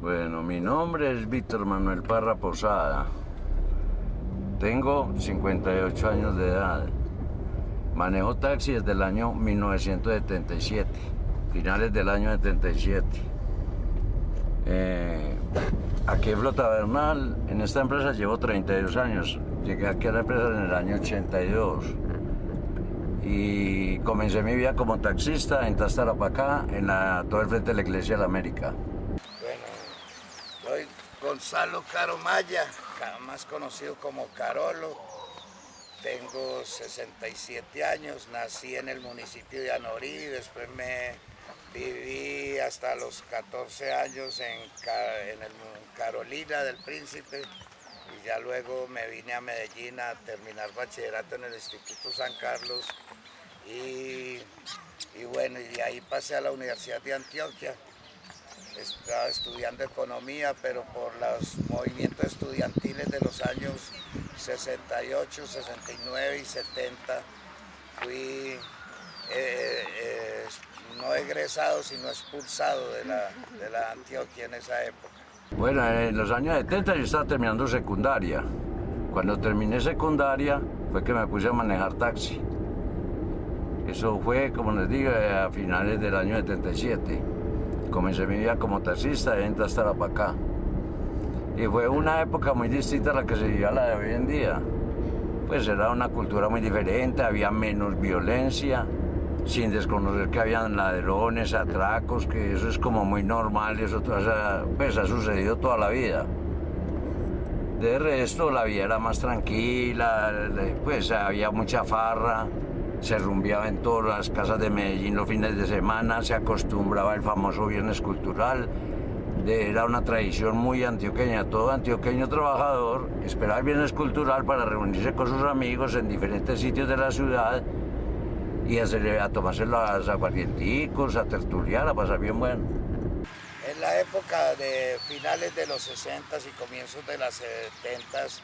Bueno, mi nombre es Víctor Manuel Parra Posada. Tengo 58 años de edad. Manejo taxi desde el año 1977, finales del año 77. Aquí en Flota Bernal, en esta empresa llevo 32 años. Llegué aquí a la empresa en el año 82. Y comencé mi vida como taxista en Tastarapacá, todo el frente de la Iglesia de la América. Bueno, soy Gonzalo Caro Maya, más conocido como Carolo. Tengo 67 años, nací en el municipio de Anorí, después me viví hasta los 14 años en Carolina del Príncipe y ya luego me vine a Medellín a terminar bachillerato en el Instituto San Carlos y bueno, y de ahí pasé a la Universidad de Antioquia. Estaba estudiando economía, pero por los movimientos estudiantiles de los años 68, 69 y 70 fui no egresado, sino expulsado de la Antioquia en esa época. Bueno, en los años 70 yo estaba terminando secundaria. Cuando terminé secundaria fue que me puse a manejar taxi. Eso fue, como les digo, a finales del año 77. Comencé mi vida como taxista en Tastarapacá. Y fue una época muy distinta a la que se vivía la de hoy en día. Pues era una cultura muy diferente, había menos violencia, sin desconocer que habían ladrones, atracos, que eso es como muy normal, eso pues ha sucedido toda la vida. De resto, la vida era más tranquila, pues había mucha farra. Se rumbeaba en todas las casas de Medellín los fines de semana, se acostumbraba el famoso viernes cultural. Era una tradición muy antioqueña. Todo antioqueño trabajador esperaba el viernes cultural para reunirse con sus amigos en diferentes sitios de la ciudad y a tomarse las aguardienticos, a tertuliar, a pasar bien bueno. En la época de finales de los 60s y comienzos de las 70s,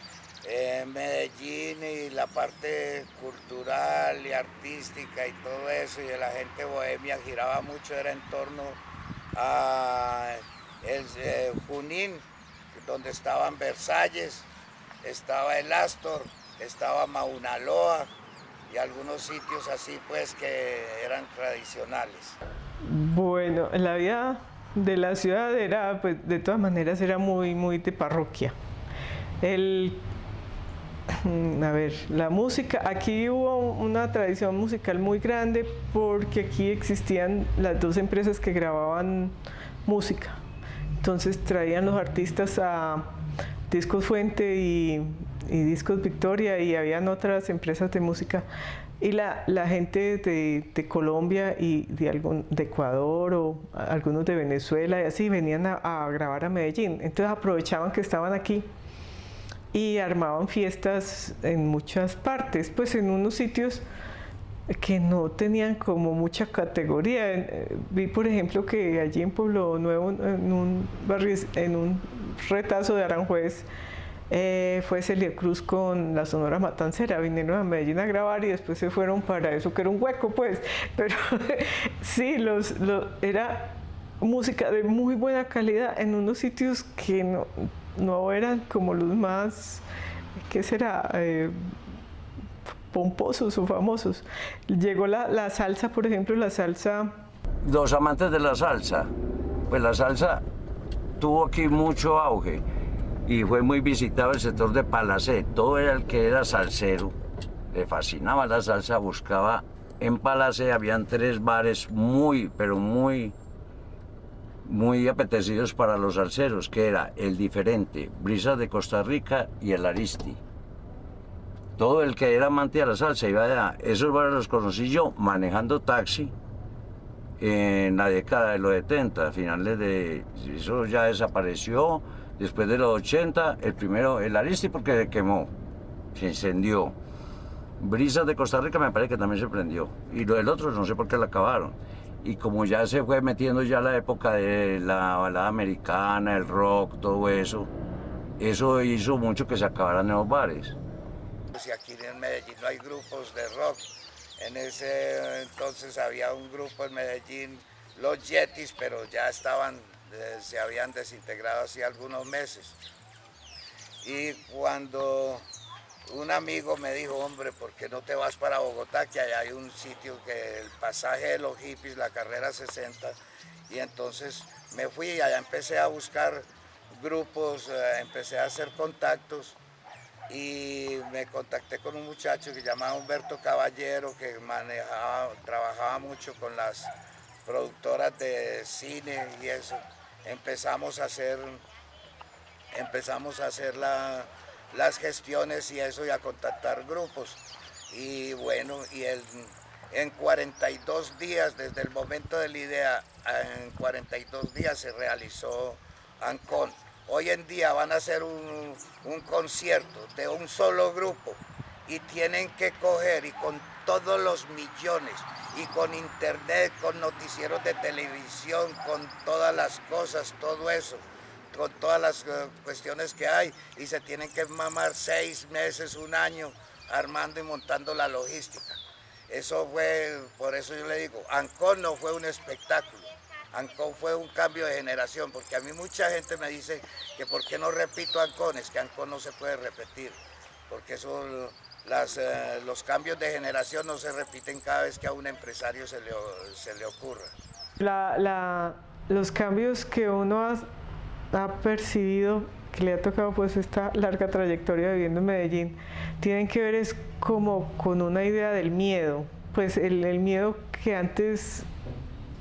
Medellín y la parte cultural y artística y todo eso y de la gente bohemia giraba mucho, era en torno a Junín, donde estaban Versalles, estaba el Astor, estaba Maunaloa y algunos sitios así pues que eran tradicionales. Bueno, la vida de la ciudad era, pues de todas maneras era muy de parroquia. La música, aquí hubo una tradición musical muy grande porque aquí existían las dos empresas que grababan música. Entonces traían los artistas a Discos Fuente y Discos Victoria y habían otras empresas de música. Y la gente de Colombia y de Ecuador o algunos de Venezuela y así venían a grabar a Medellín. Entonces aprovechaban que estaban aquí y armaban fiestas en muchas partes, pues en unos sitios que no tenían como mucha categoría. Vi, por ejemplo, que allí en Pueblo Nuevo, en un retazo de Aranjuez, fue Celia Cruz con la Sonora Matancera, vinieron a Medellín a grabar y después se fueron para eso, que era un hueco, pues, pero sí, era música de muy buena calidad en unos sitios que no eran como los más, ¿qué será?, pomposos o famosos. Llegó la salsa, por ejemplo, la salsa. Los amantes de la salsa, pues la salsa tuvo aquí mucho auge y fue muy visitado el sector de Palacé. Todo el que era salsero, le fascinaba la salsa, buscaba en Palacé, habían 3 bares pero muy apetecidos para los salseros, que era El Diferente, Brisas de Costa Rica y El Aristi. Todo el que era amante de la salsa iba allá. Esos bares los conocí yo manejando taxi en la década de los 70, finales de... Eso ya desapareció. Después de los 80, el Aristi porque se quemó, se incendió. Brisas de Costa Rica me parece que también se prendió. Y lo del otro no sé por qué la acabaron. Y como ya se fue metiendo ya la época de la balada americana, el rock, todo eso hizo mucho que se acabaran esos bares. Si aquí en Medellín no hay grupos de rock, en ese entonces había un grupo en Medellín, los Yetis, pero ya estaban se habían desintegrado hacía algunos meses. Y cuando un amigo me dijo, hombre, ¿por qué no te vas para Bogotá? Que allá hay un sitio que el pasaje de los hippies, la carrera 60, y entonces me fui y allá empecé a buscar grupos, empecé a hacer contactos y me contacté con un muchacho que se llamaba Humberto Caballero, que trabajaba mucho con las productoras de cine y eso. Empezamos a hacer las gestiones y eso y a contactar grupos. Y bueno, en 42 días, desde el momento de la idea, en 42 días se realizó Ancón. Hoy en día van a hacer un concierto de un solo grupo y tienen que coger y con todos los millones y con internet, con noticieros de televisión, con todas las cosas, todo eso, con todas las cuestiones que hay, y se tienen que mamar 6 meses, un año armando y montando la logística. Eso fue, por eso yo le digo, Ancón no fue un espectáculo, Ancón fue un cambio de generación, porque a mí mucha gente me dice que por qué no repito Ancón, es que Ancón no se puede repetir, porque los cambios de generación no se repiten cada vez que a un empresario se le ocurra. Los cambios que uno ha percibido, que le ha tocado pues esta larga trayectoria viviendo en Medellín, tienen que ver es como con una idea del miedo, pues el miedo que antes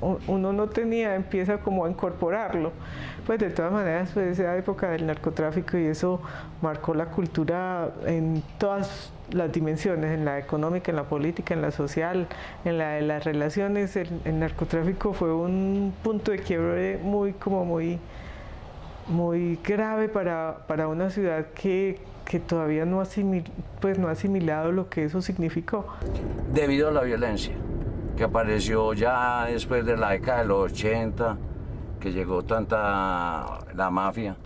uno no tenía, empieza como a incorporarlo. Pues de todas maneras, pues esa época del narcotráfico y eso marcó la cultura en todas las dimensiones, en la económica, en la política, en la social, en la de las relaciones. El narcotráfico fue un punto de quiebre muy grave para una ciudad que todavía no ha asimilado lo que eso significó. Debido a la violencia que apareció ya después de la década de los 80, que llegó la mafia,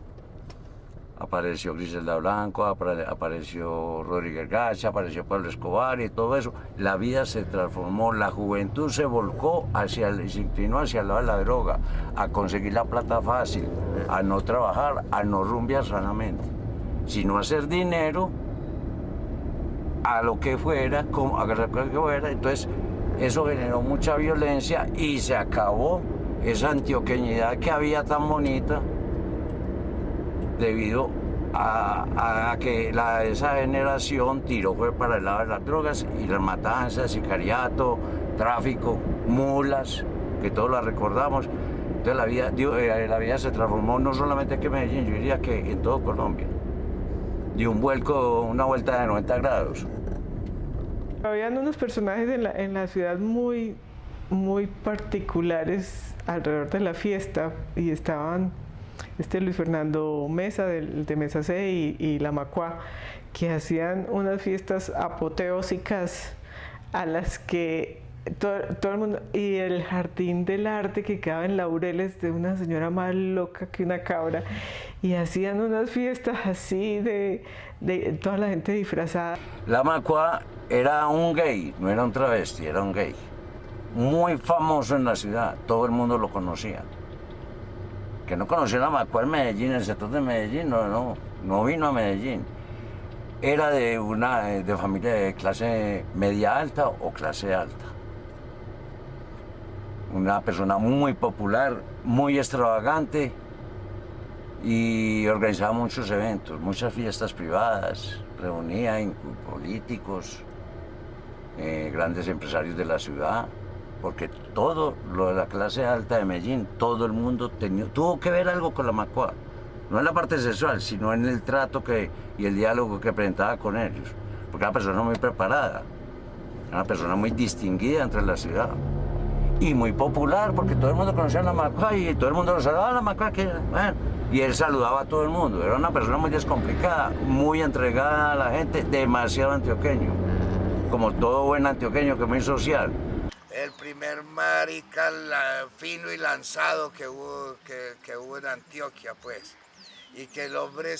apareció Griselda Blanco, apareció Rodríguez Gacha, apareció Pablo Escobar y todo eso. La vida se transformó, la juventud se volcó se inclinó hacia el lado de la droga, a conseguir la plata fácil, a no trabajar, a no rumbear sanamente, sino a hacer dinero a lo que fuera, a lo que fuera. Entonces eso generó mucha violencia y se acabó esa antioqueñidad que había tan bonita, debido a que esa generación fue para el lado de las drogas y las matanzas, sicariato, tráfico, mulas, que todos las recordamos. Entonces la vida se transformó no solamente aquí en Medellín, yo diría que en todo Colombia. Dio una vuelta de 90 grados. Habían unos personajes en la ciudad muy particulares alrededor de la fiesta, y estaban Luis Fernando Mesa de Mesa C y la Macua, que hacían unas fiestas apoteósicas a las que todo el mundo, y el Jardín del Arte que quedaba en Laureles, de una señora más loca que una cabra, y hacían unas fiestas así de toda la gente disfrazada. La Macua era un gay, no era un travesti, era un gay. Muy famoso en la ciudad, todo el mundo lo conocía. Que no conocía la Macua en Medellín, el sector de Medellín, no vino a Medellín. Era de familia de clase media alta o clase alta. Una persona muy popular, muy extravagante, y organizaba muchos eventos, muchas fiestas privadas, reunía políticos, grandes empresarios de la ciudad, porque todo lo de la clase alta de Medellín, todo el mundo tuvo que ver algo con la Macua, no en la parte sexual, sino en el trato y el diálogo que presentaba con ellos, porque era una persona muy preparada, una persona muy distinguida entre la ciudad. Y muy popular, porque todo el mundo conocía a la Macua y todo el mundo lo saludaba a la Macua, y él saludaba a todo el mundo. Era una persona muy descomplicada, muy entregada a la gente, demasiado antioqueño, como todo buen antioqueño, que es muy social. El primer marica fino y lanzado que hubo en Antioquia, pues, y que el hombre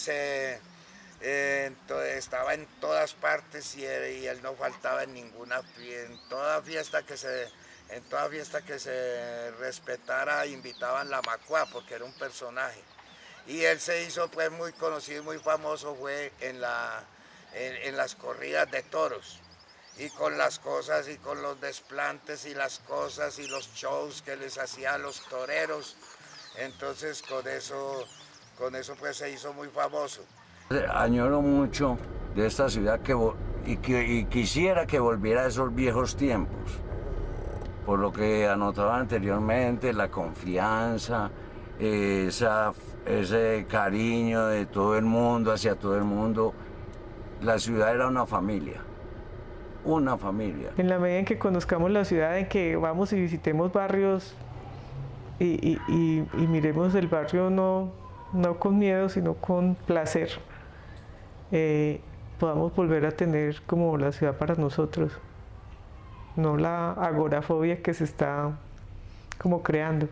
estaba en todas partes y él no faltaba en toda fiesta que En toda fiesta que se respetara invitaban la Macuá porque era un personaje. Y él se hizo pues muy conocido y muy famoso fue en las corridas de toros. Y con las cosas y con los desplantes y las cosas y los shows que les hacía a los toreros. Entonces con eso pues se hizo muy famoso. Añoro mucho de esta ciudad y quisiera que volviera a esos viejos tiempos. Por lo que anotaba anteriormente, la confianza, ese cariño de todo el mundo hacia todo el mundo. La ciudad era una familia. Una familia. En la medida en que conozcamos la ciudad, en que vamos y visitemos barrios y miremos el barrio no con miedo, sino con placer, podamos volver a tener como la ciudad para nosotros, no la agorafobia que se está como creando.